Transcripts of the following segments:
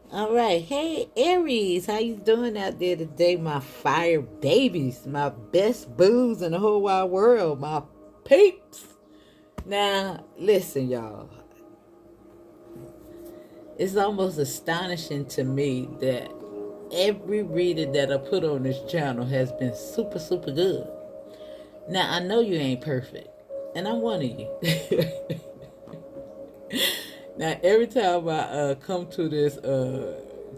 All right. Hey, Aries, how you doing out there today? My fire babies, my best boos in the whole wide world, my peeps. Now, listen, y'all. It's almost astonishing to me that every reading that I put on this channel has been super, super good. Now, I know you ain't perfect, and I'm one of you. Now, every time I come to this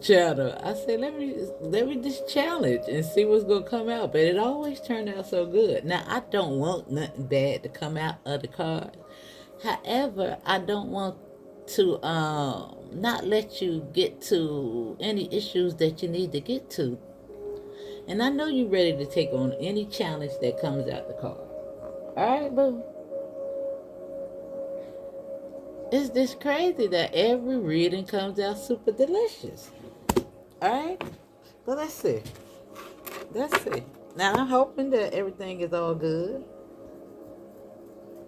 channel, I say, let me just challenge and see what's gonna come out. But it always turned out so good. Now, I don't want nothing bad to come out of the card. However, I don't want to not let you get to any issues that you need to get to. And I know you're ready to take on any challenge that comes out the card. All right, boo. It's just crazy that every reading comes out super delicious. All right, but let's see. Let's see. Now I'm hoping that everything is all good.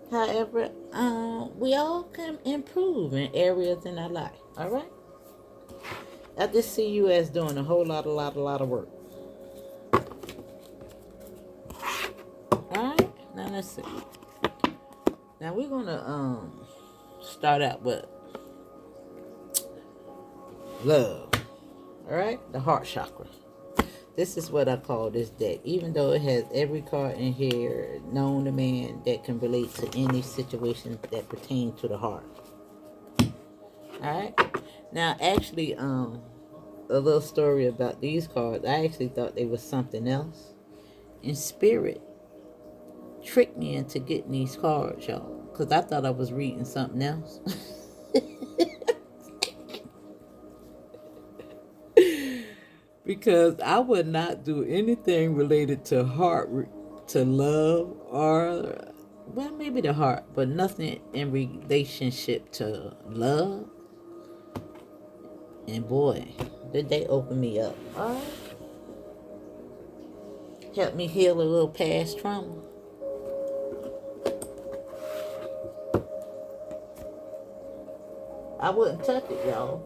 However, we all can improve in areas in our life. All right. I just see you as doing a whole lot of work. All right. Now let's see. Now we're gonna start out with love. All right, the heart chakra. This is what I call this deck. Even though it has every card in here known to man that can relate to any situation that pertain to the heart. Alright? Now actually, a little story about these cards. I actually thought they was something else. And spirit tricked me into getting these cards, y'all. Because I thought I was reading something else. Because I would not do anything related to heart, to love, or, well, maybe the heart, but nothing in relationship to love. And boy, did they open me up. All right. Help me heal a little past trauma. I wouldn't touch it, y'all.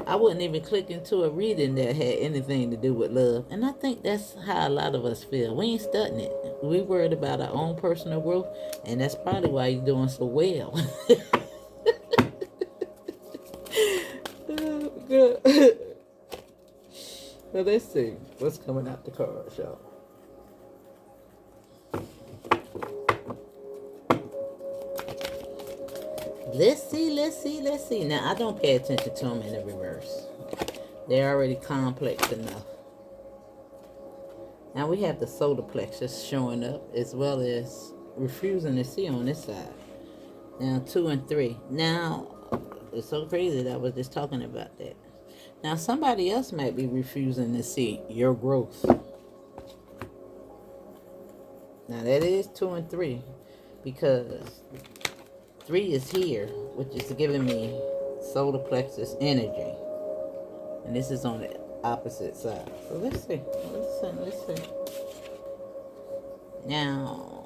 I wouldn't even click into a reading that had anything to do with love. And I think that's how a lot of us feel. We ain't studying it. We worried about our own personal growth, and that's probably why you're doing so well. Good. Well, let's see what's coming out the cards, y'all. Let's see. Now, I don't pay attention to them in the reverse. They're already complex enough. Now we have the solar plexus showing up, as well as refusing to see on this side. Now 2 and 3. Now it's so crazy that I was just talking about that. Now somebody else might be refusing to see your growth. Now that is 2 and 3, because 3 is here, which is giving me solar plexus energy, and this is on the opposite side. So let's see. Let's see. Now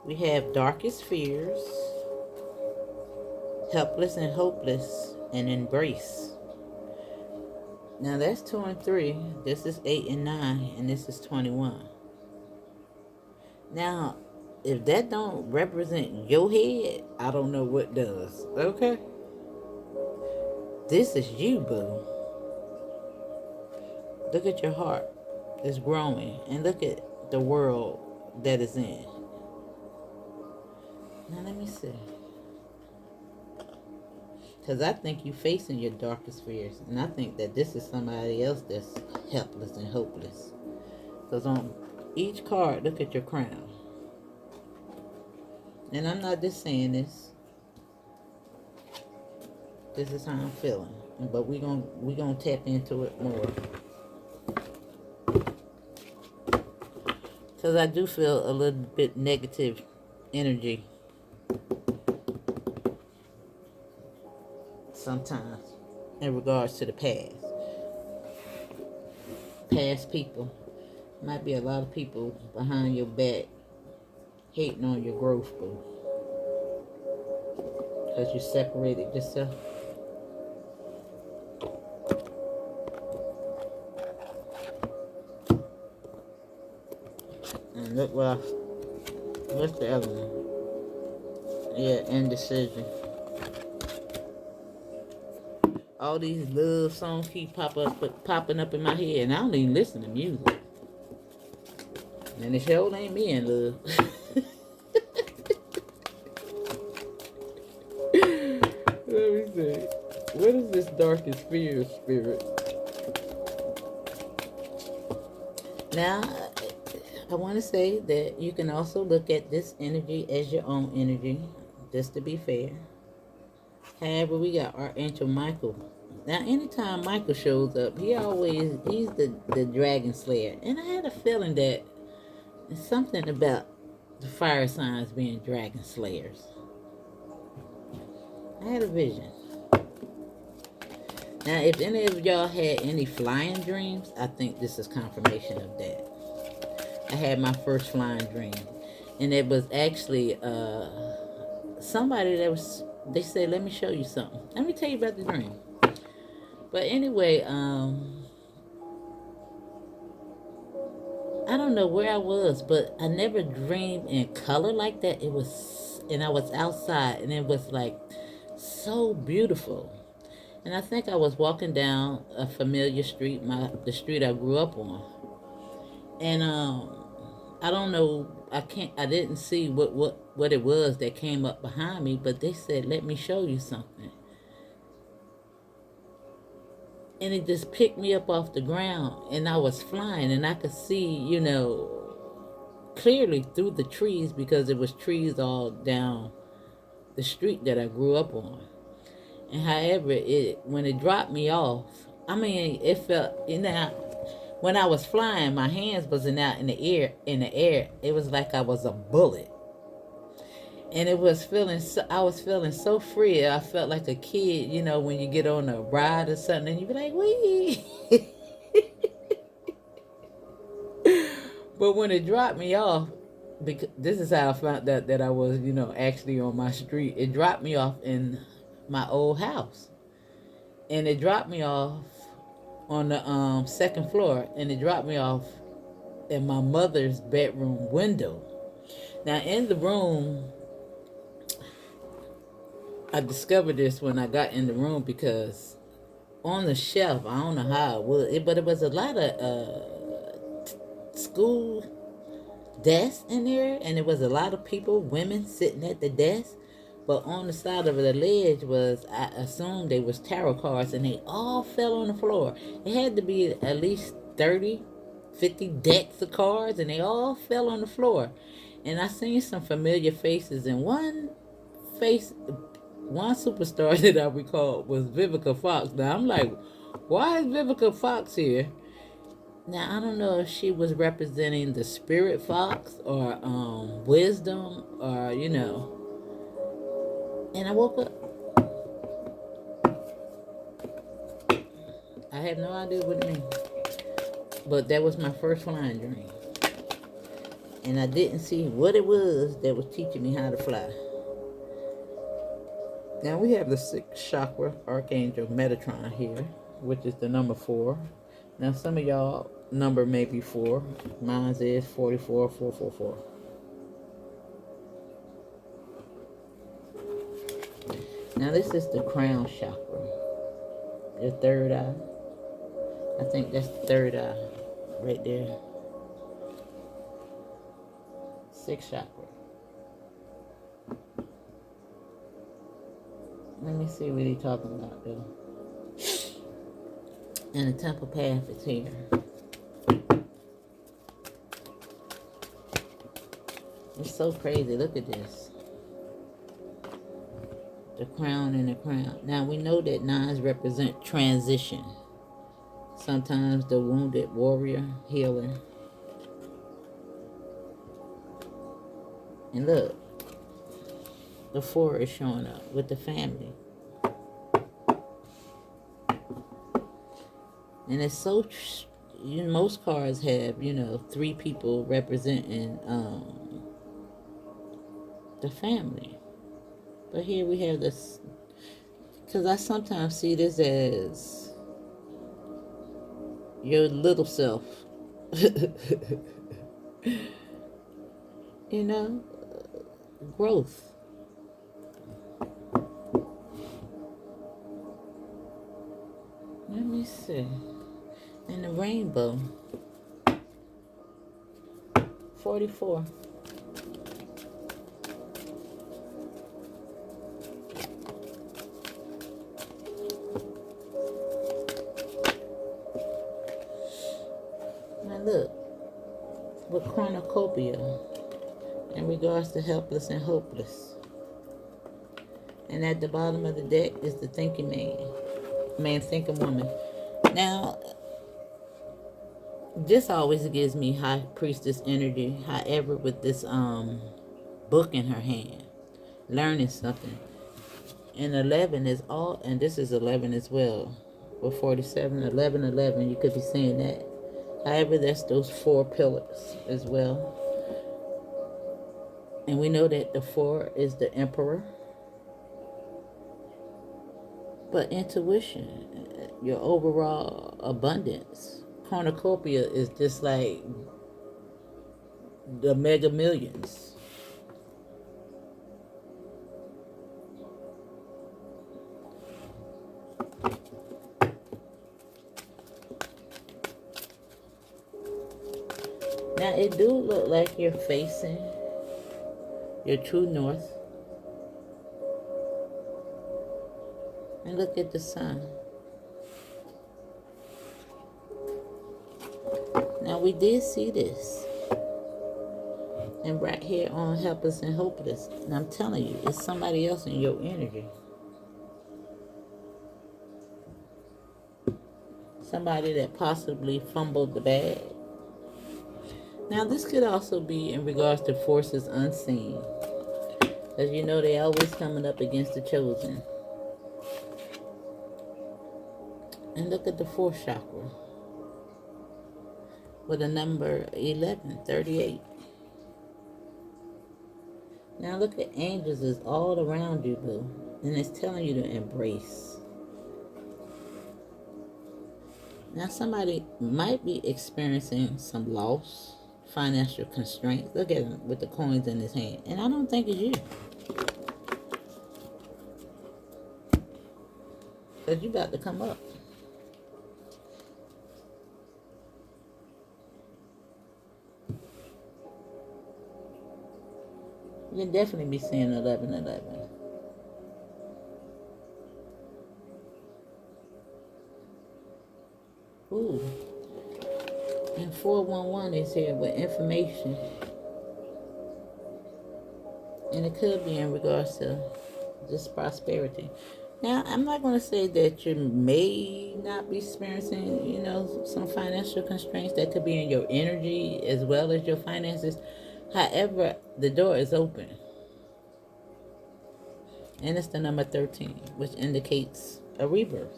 we have darkest fears, helpless and hopeless, and embrace. Now that's 2 and 3. This is 8 and 9, and this is 21. Now, if that don't represent your head, I don't know what does. Okay? This is you, boo. Look at your heart. It's growing. And look at the world that is in. Now, let me see. Because I think you're facing your darkest fears. And I think that this is somebody else that's helpless and hopeless. Because on each card, look at your crown. And I'm not just saying this. This is how I'm feeling. But we gonna tap into it more. Because I do feel a little bit negative energy sometimes in regards to the past. Past people. Might be a lot of people behind your back hating on your growth, boo. Because you separated yourself. Look, well, what's the other one? Yeah, indecision. All these love songs keep popping up in my head, and I don't even listen to music. And the show ain't me in love. Let me see. What is this darkest fear, spirit? Now, I want to say that you can also look at this energy as your own energy, just to be fair. However, we got Archangel Michael. Now, anytime Michael shows up, he's the dragon slayer. And I had a feeling that it's something about the fire signs being dragon slayers. I had a vision. Now, if any of y'all had any flying dreams, I think this is confirmation of that. I had my first flying dream. And it was actually somebody they said, let me show you something. Let me tell you about the dream. But anyway, I don't know where I was, but I never dreamed in color like that. And I was outside, and it was like so beautiful. And I think I was walking down a familiar street, the street I grew up on. And I don't know, I didn't see what it was that came up behind me, but they said, let me show you something. And it just picked me up off the ground, and I was flying, and I could see, clearly through the trees, because it was trees all down the street that I grew up on. And however, when it dropped me off, I mean, it felt, when I was flying, my hands wasn't out in the air. It was like I was a bullet. And I was feeling so free. I felt like a kid, when you get on a ride or something, and you be like, wee. But when it dropped me off, because this is how I found out that I was, actually on my street. It dropped me off in my old house. And it dropped me off on the second floor. And it dropped me off in my mother's bedroom window. Now, in the room, I discovered this when I got in the room, because on the shelf, I don't know how it was, but it was a lot of school desks in there, and it was a lot of people, women, sitting at the desk. But on the side of the ledge was, I assumed they was tarot cards, and they all fell on the floor. It had to be at least 30, 50 decks of cards, and they all fell on the floor. And I seen some familiar faces, and one superstar that I recall was Vivica Fox. Now I'm like, why is Vivica Fox here? Now I don't know if she was representing the spirit fox or wisdom, or And I woke up. I have no idea what it means. But that was my first flying dream. And I didn't see what it was that was teaching me how to fly. Now we have the 6th chakra, Archangel Metatron here, which is the number 4. Now some of y'all number may be 4. Mine is 44444. Now this is the crown chakra, your third eye. I think that's the third eye right there. 6th chakra. Let me see what he's talking about though. And the temple path is here. It's so crazy. Look at this. The crown and the crown. Now we know that 9s represent transition. Sometimes the wounded warrior, healer. And look, the 4 is showing up with the family. And it's so, most cards have, 3 people representing the family. But here we have this, because I sometimes see this as your little self. you know, growth. Let me see. And the rainbow, 44. Now look, with cornucopia in regards to helpless and hopeless. And at the bottom of the deck is the thinking man thinking woman. Now, this always gives me high priestess energy. However, with this book in her hand, learning something. And 11 is all, and this is 11 as well. With 47, 11, 11, you could be saying that. However, that's those 4 pillars as well. And we know that the 4 is the emperor. But intuition, your overall abundance. Cornucopia is just like the mega millions. Now it do look like you're facing your true north. And look at the sun. Now we did see this. And right here on helpless and hopeless. And I'm telling you, it's somebody else in your energy. Somebody that possibly fumbled the bag. Now this could also be in regards to forces unseen. As you know, they always coming up against the chosen. And look at the 4th chakra. With a number 11, 38. Now look at angels is all around you, boo. And it's telling you to embrace. Now somebody might be experiencing some loss, financial constraints. Look at him with the coins in his hand. And I don't think it's you. Because you about to come up. You can definitely be seeing 1111. Ooh. And 411 is here with information. And it could be in regards to just prosperity. Now, I'm not going to say that you may not be experiencing, you know, some financial constraints that could be in your energy as well as your finances. However, the door is open. And it's the number 13, which indicates a rebirth,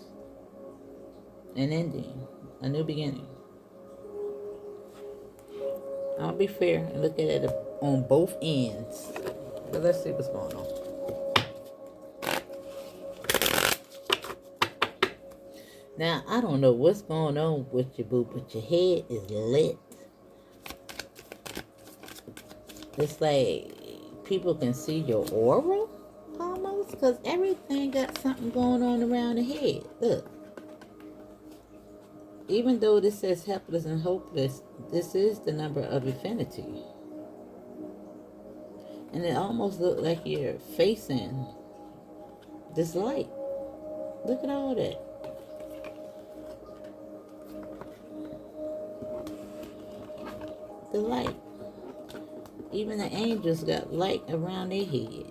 an ending, a new beginning. I'll be fair and look at it on both ends. But let's see what's going on. Now, I don't know what's going on with your boo, but your head is lit. It's like people can see your aura almost, because everything got something going on around the head. Look. Even though this says helpless and hopeless, this is the number of infinity. And it almost looks like you're facing this light. Look at all that. The light. Even the angels got light around their head.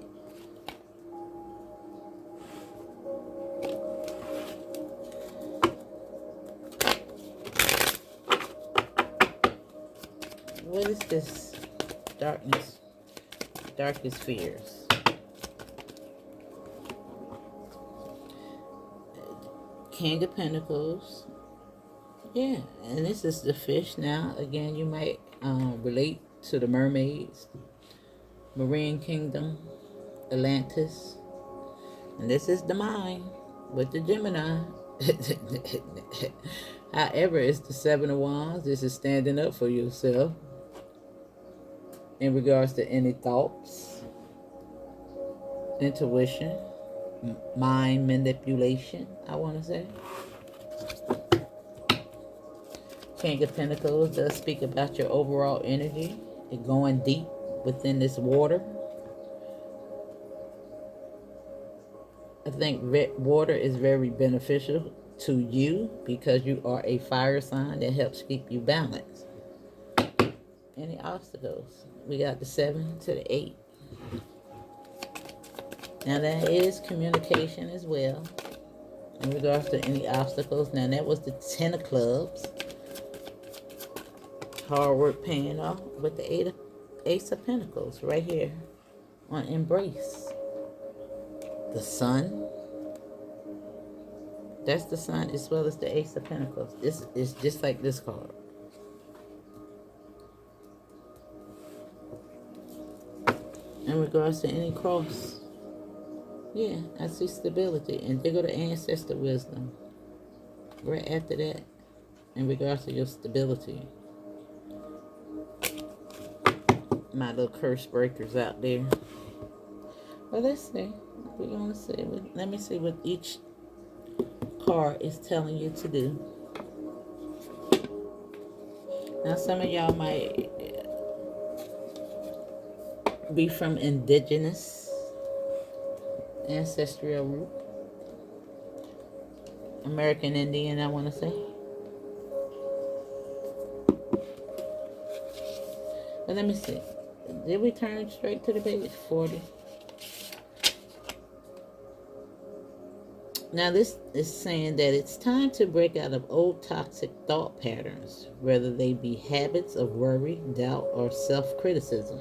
What is this darkness? Darkest fears. King of Pentacles. Yeah, and this is the fish. Now, again, you might relate to the mermaids, Marine Kingdom, Atlantis. And this is the mind with the Gemini. However, it's the 7 of Wands. This is standing up for yourself. in regards to any thoughts, intuition, mind manipulation, I want to say. King of Pentacles does speak about your overall energy, it going deep within this water. I think water is very beneficial to you because you are a fire sign that helps keep you balanced. Any obstacles? We got the 7 to the 8. Now that is communication as well. In regards to any obstacles. Now that was the 10 of clubs. Hard work paying off with the Ace of Pentacles right here on Empress. The Sun. That's the Sun as well as the Ace of Pentacles. This is just like this card. In regards to any cross, yeah, I see stability. And there go the ancestor wisdom. Right after that, in regards to your stability. My little curse breakers out there. Well, let's see. We're going to see. Let me see what each card is telling you to do. Now, some of y'all might be from indigenous ancestral root. American Indian, I want to say. But let me see. Did we turn straight to the page? 40. Now this is saying that it's time to break out of old toxic thought patterns, whether they be habits of worry, doubt, or self-criticism.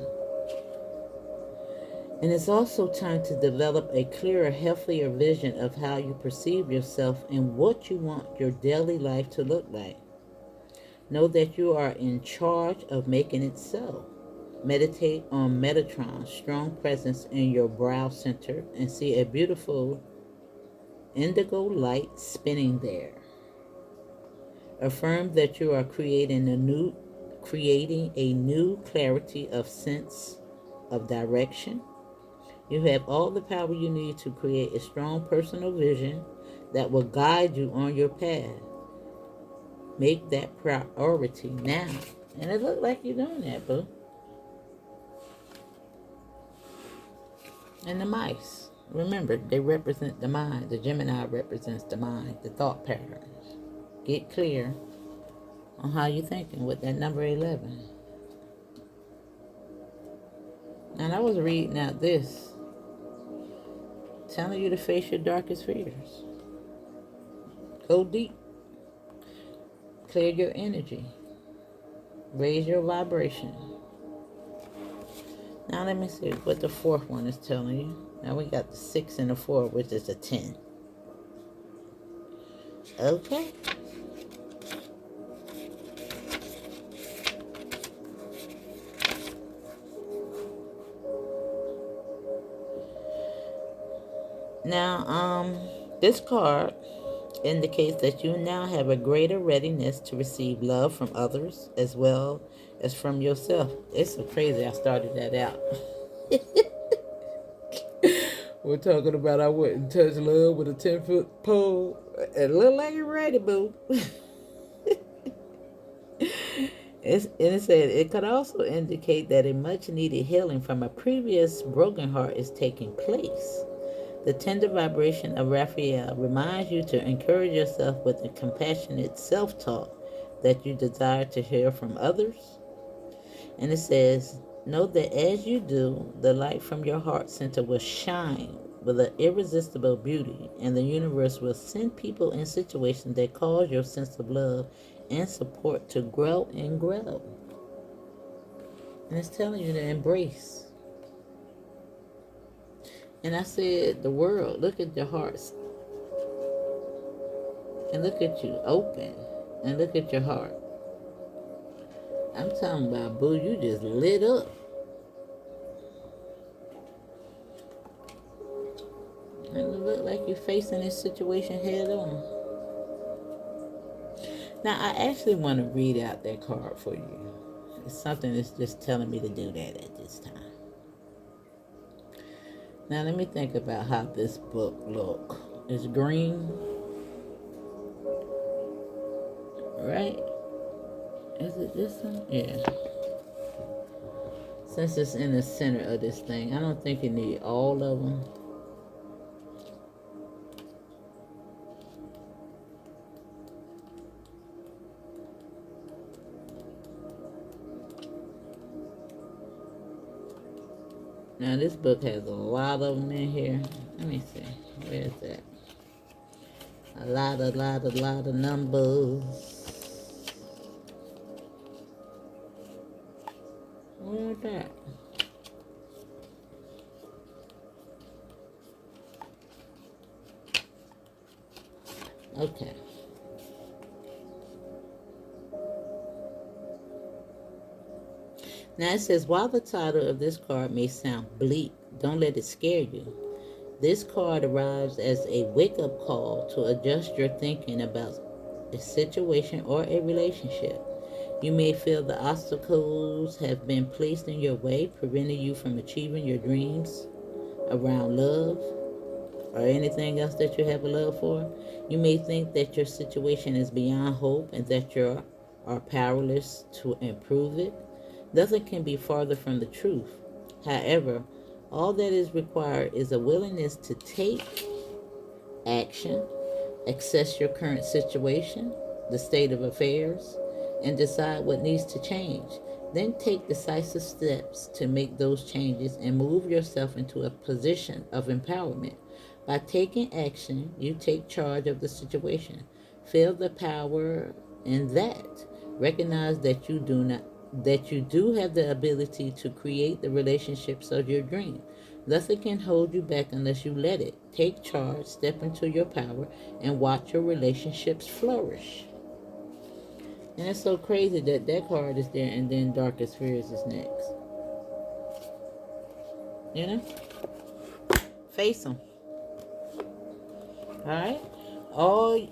And it's also time to develop a clearer, healthier vision of how you perceive yourself and what you want your daily life to look like. Know that you are in charge of making it so. Meditate on Metatron's strong presence in your brow center and see a beautiful indigo light spinning there. Affirm that you are creating a new clarity of sense of direction. You have all the power you need to create a strong personal vision that will guide you on your path. Make that priority now. And it looks like you're doing that, boo. And the mice. Remember, they represent the mind. The Gemini represents the mind, the thought patterns. Get clear on how you're thinking with that number 11. And I was reading out this, telling you to face your darkest fears. Go deep. Clear your energy. Raise your vibration. Now let me see what the fourth one is telling you. Now we got the 6 and the 4, which is a 10. Okay. Now, this card indicates that you now have a greater readiness to receive love from others as well as from yourself. It's so crazy I started that out. We're talking about I wouldn't touch love with a 10-foot pole. It look like you're ready, boo. And it said it could also indicate that a much needed healing from a previous broken heart is taking place. The tender vibration of Raphael reminds you to encourage yourself with a compassionate self-talk that you desire to hear from others. And it says, know that as you do, the light from your heart center will shine with an irresistible beauty, and the universe will send people in situations that cause your sense of love and support to grow and grow. And it's telling you to embrace. And I said, the world, look at your hearts. And look at you, open. And look at your heart. I'm talking about, boo, you just lit up. And it look like you're facing this situation head on. Now, I actually want to read out that card for you. Something is just telling me to do that at this time. Now let me think about how this book look. It's green, right? Is it this one? Yeah. Since it's in the center of this thing, I don't think you need all of them. Now this book has a lot of them in here. Let me see. Where is that? A lot of numbers. Where is that? Okay. Now it says, while the title of this card may sound bleak, don't let it scare you. This card arrives as a wake-up call to adjust your thinking about a situation or a relationship. You may feel the obstacles have been placed in your way, preventing you from achieving your dreams around love or anything else that you have a love for. You may think that your situation is beyond hope and that you are powerless to improve it. Nothing can be farther from the truth. However, all that is required is a willingness to take action, assess your current situation, the state of affairs, and decide what needs to change. Then take decisive steps to make those changes and move yourself into a position of empowerment. By taking action, you take charge of the situation. Feel the power in that. Recognize that you do have the ability to create the relationships of your dream. Nothing can hold you back unless you let it. Take charge, step into your power, and watch your relationships flourish. And it's so crazy that that card is there and then Darkest Fears is next. You know? Face them. Alright?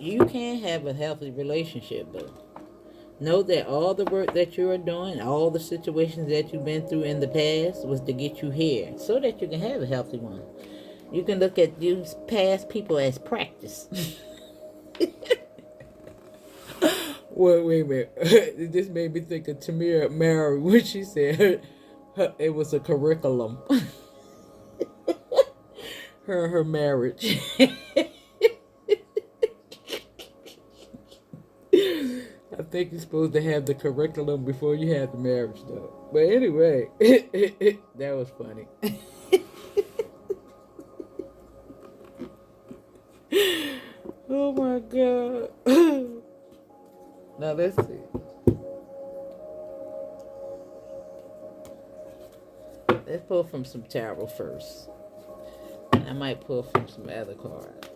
You can have a healthy relationship, but know that all the work that you are doing, all the situations that you've been through in the past was to get you here so that you can have a healthy one. You can look at these past people as practice. Well, wait a minute. It just made me think of Tamira Mary when she said it was a curriculum. her marriage. I think you're supposed to have the curriculum before you have the marriage, though. But anyway, that was funny. Oh my God. Now let's see. Let's pull from some tarot first. And I might pull from some other cards.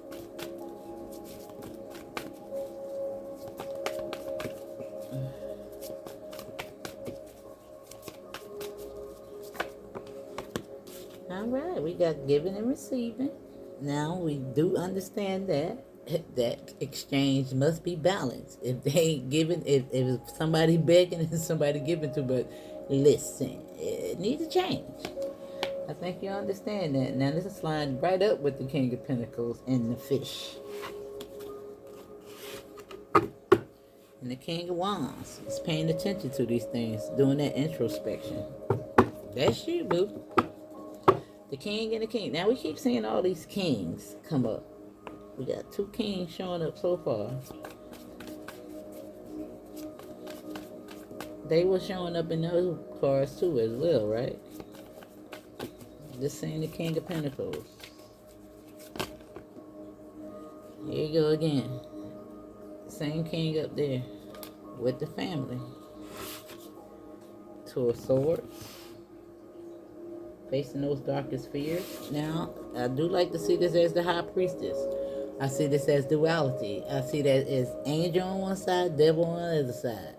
All right, we got giving and receiving. Now we do understand that exchange must be balanced. If they ain't giving, if somebody begging and somebody giving to, but listen, it needs to change. I think you understand that. Now this is lined right up with the King of Pentacles and the Fish. And the King of Wands is paying attention to these things, doing that introspection. That's you, boo. The King and the King. Now we keep seeing all these kings come up. We got 2 kings showing up so far. They were showing up in those cards too as well, right? Just saying the King of Pentacles. Here you go again. Same king up there with the family. 2 of Swords. Facing those darkest fears. Now, I do like to see this as the High Priestess. I see this as duality. I see that as angel on one side, devil on the other side.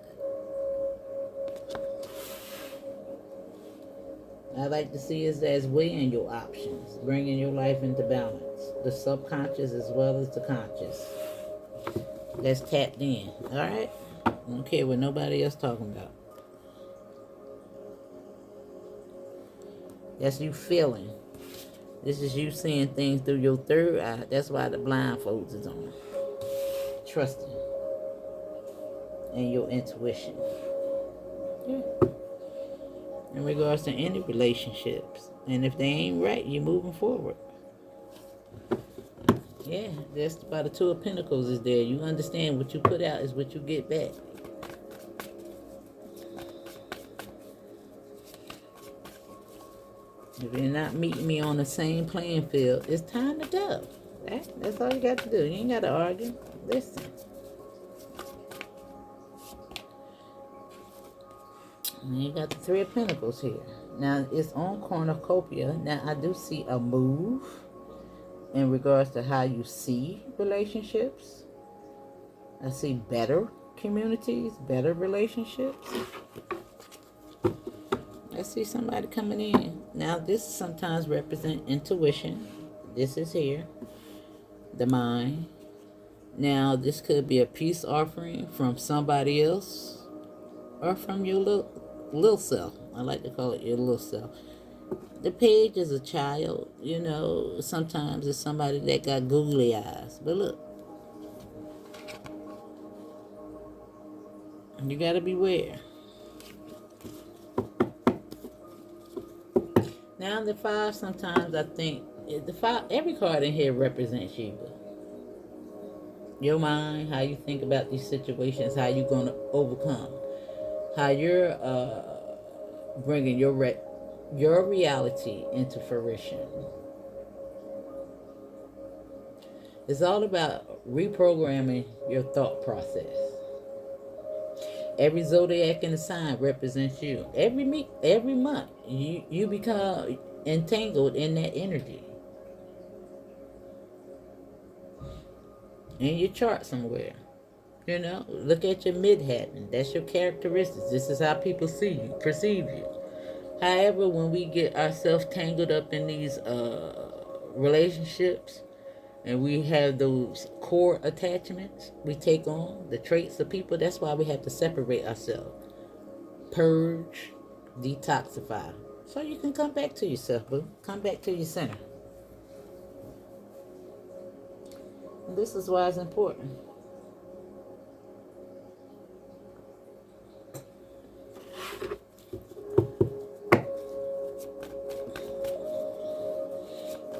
I like to see it as weighing your options, bringing your life into balance. The subconscious as well as the conscious. That's tapped in. Alright? I don't care what nobody else talking about. That's you feeling. This is you seeing things through your third eye. That's why the blindfolds is on. Trusting in your intuition. Yeah. In regards to any relationships. And if they ain't right, you're moving forward. Yeah, that's why the Two of Pentacles is there. You understand what you put out is what you get back. If you're not meeting me on the same playing field, it's time to go. That's all you got to do. You ain't got to argue. Listen. And you got the Three of Pentacles here. Now, it's on cornucopia. Now, I do see a move in regards to how you see relationships. I see better communities, better relationships. I see somebody coming in. Now, this sometimes represents intuition. This is here. The mind. Now, this could be a peace offering from somebody else or from your little self. I like to call it your little self. The page is a child, you know. Sometimes it's somebody that got googly eyes. But look, you got to beware. Now, the five, sometimes I think, the five, every card in here represents you. Your mind, how you think about these situations, how you're going to overcome, how you're bringing your reality into fruition. It's all about reprogramming your thought process. Every zodiac in the sign represents you. Every month, you become entangled in that energy. In your chart somewhere. You know, look at your Midheaven. That's your characteristics. This is how people see you, perceive you. However, when we get ourselves tangled up in these relationships and we have those core attachments we take on, the traits of people, that's why we have to separate ourselves. Purge, detoxify. So you can come back to yourself, boo. Come back to your center. And this is why it's important.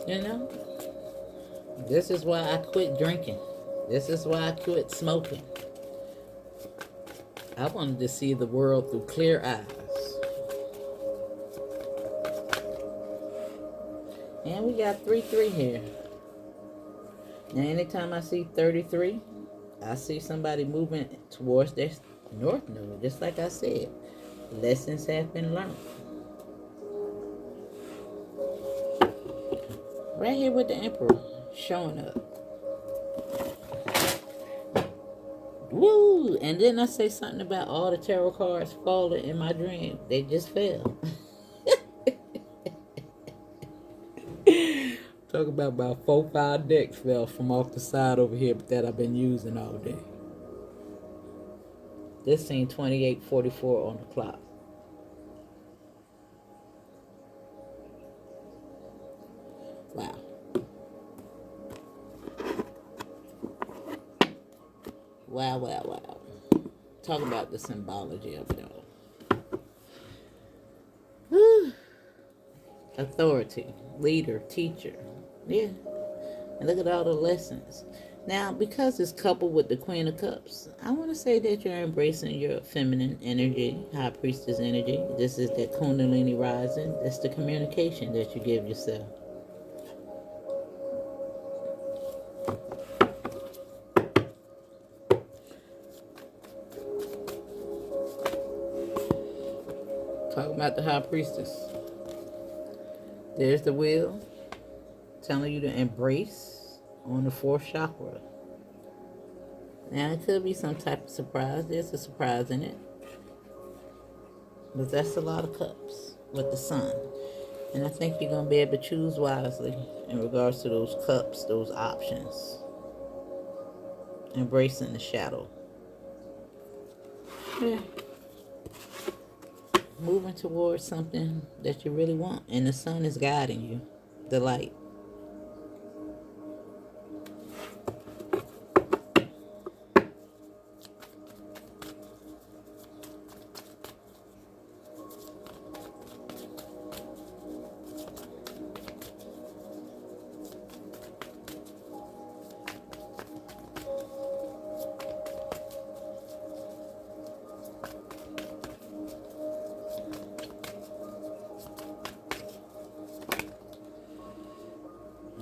You know, this is why I quit drinking. This is why I quit smoking. I wanted to see the world through clear eyes. And we got 3-3 here. Now, anytime I see 33, I see somebody moving towards their north node. Just like I said, lessons have been learned. Right here with the Emperor showing up. Woo! And then I say something about all the tarot cards falling in my dream. They just fell. Talk about 4-5 decks fell from off the side over here that I've been using all day. This scene 28:44 on the clock. Wow. Wow. Talk about the symbology of it all. Whew. Authority, leader, teacher. Yeah. And look at all the lessons. Now, because it's coupled with the Queen of Cups, I want to say that you're embracing your feminine energy, High Priestess energy. This is that Kundalini rising. That's the communication that you give yourself. Talking about the High Priestess. There's the wheel telling you to embrace on the 4th chakra. Now, it could be some type of surprise. There's a surprise in it. But that's a lot of cups with the sun. And I think you're going to be able to choose wisely in regards to those cups, those options. Embracing the shadow. Yeah. moving towards something that you really want, and the sun is guiding you, the light.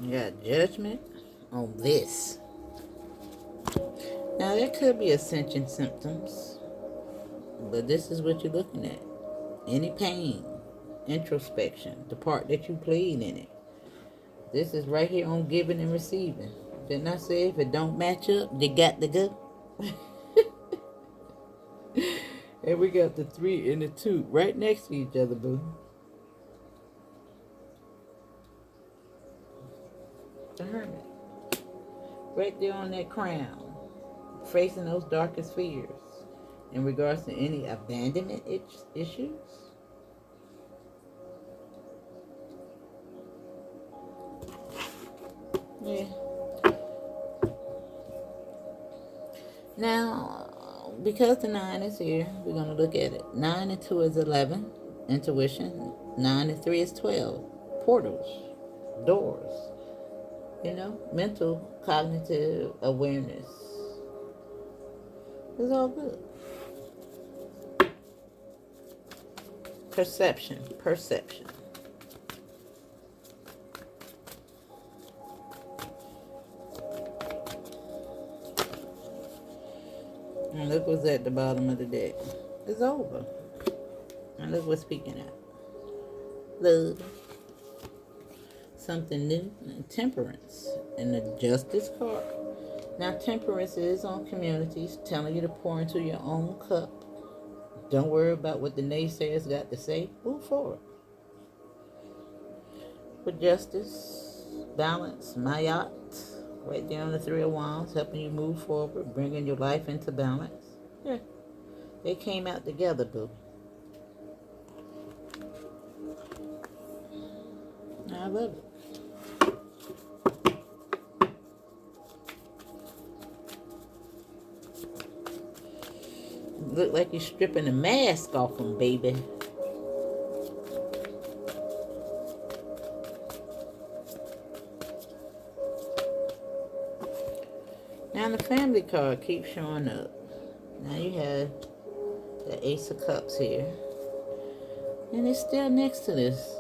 You got judgment on this. Now, there could be ascension symptoms, but this is what you're looking at. Any pain, introspection, the part that you played in it. This is right here on giving and receiving. Didn't I say if it don't match up, you got to go? And we got the 3 and the 2 right next to each other, boo. The Hermit. Right there on that crown. Facing those darkest fears. In regards to any abandonment issues. Yeah. Now, because the 9 is here, we're going to look at it. 9 and 2 is 11. Intuition. 9 and 3 is 12. Portals. Doors. Mental, cognitive awareness. It's all good. Perception. And look what's at the bottom of the deck. It's over. And look what's speaking out. Love. Something new. And temperance. And the Justice card. Now, temperance is on communities, telling you to pour into your own cup. Don't worry about what the naysayers got to say. Move forward. For justice, balance, Mayat, right there on the 3 of Wands, helping you move forward, bringing your life into balance. Yeah, they came out together, boo. I love it. Look like you're stripping the mask off them, baby. Now the family card keeps showing up. Now you have the Ace of Cups here. And it's still next to this.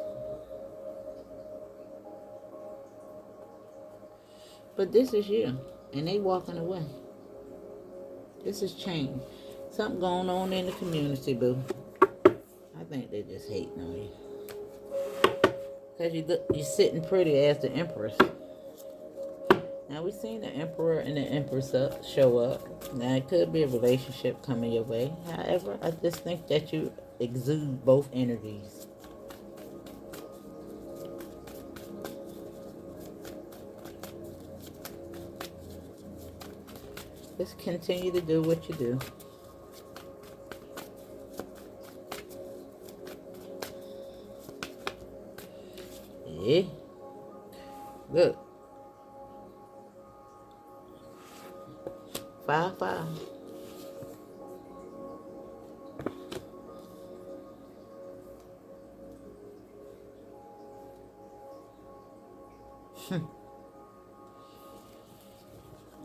But this is you. And they walking away. This is change. Something going on in the community, boo. I think they're just hating on you. Because you're sitting pretty as the Empress. Now we've seen the Emperor and the Empress show up. Now it could be a relationship coming your way. However, I just think that you exude both energies. Just continue to do what you do. Yeah. Look. 5-5.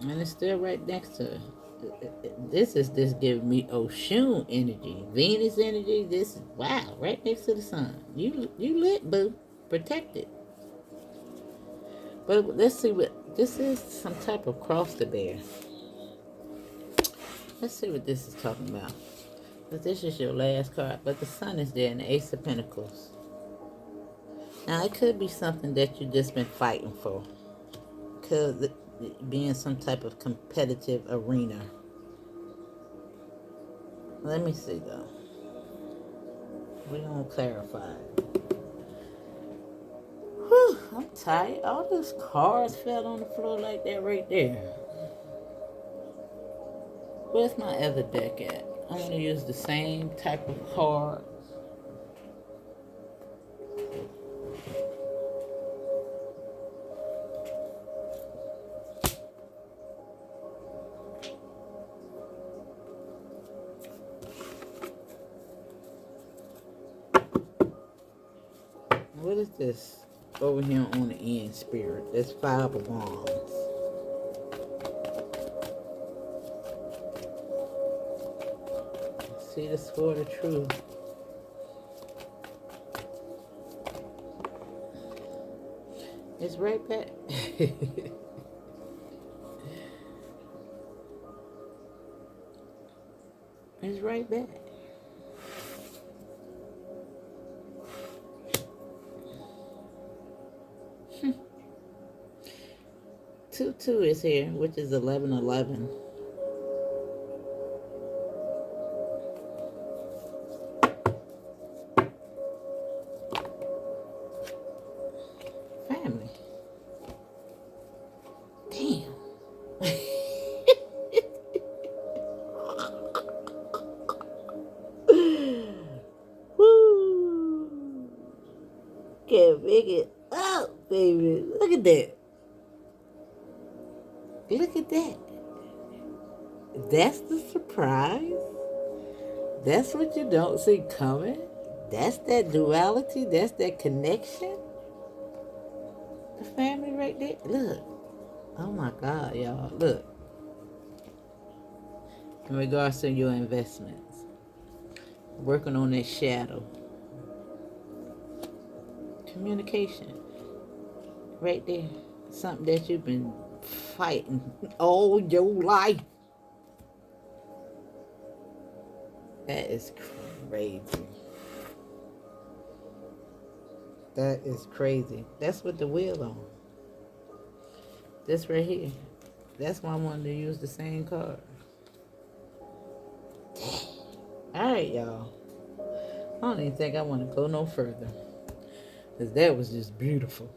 And it's still right next to it. This is just giving me Oshun energy, Venus energy. This is wow, right next to the sun. You lit, boo. Protected. But let's see what this is. Some type of cross to bear. Let's see what this is talking about. But this is your last card. But the sun is there and the Ace of Pentacles. Now it could be something that you've just been fighting for. Could be in some type of competitive arena. Let me see though. We're gonna clarify. Whew, I'm tired. All those cards fell on the floor like that right there. Where's my other deck at? I'm gonna use the same type of cards What is this over here on the end, Spirit? That's 5 of Wands. See the Sword of Truth. It's right back. It's right back. Two is here, which is 1111. Family. Damn. Woo. Can't make it up, baby. Look at that. Look at that. That's the surprise. That's what you don't see coming. That's that duality. That's that connection. The family right there. Look. Oh my God, y'all. Look. In regards to your investments, working on that shadow. Communication. Right there. Something that you've been fighting all your life. That is crazy. That is crazy. That's what the wheel on. This right here. That's why I wanted to use the same card. Alright, y'all. I don't even think I want to go no further. Because that was just beautiful.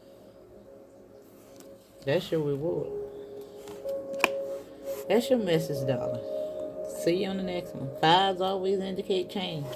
That's your reward. That's your message, darling. See you on the next one. 5s always indicate change.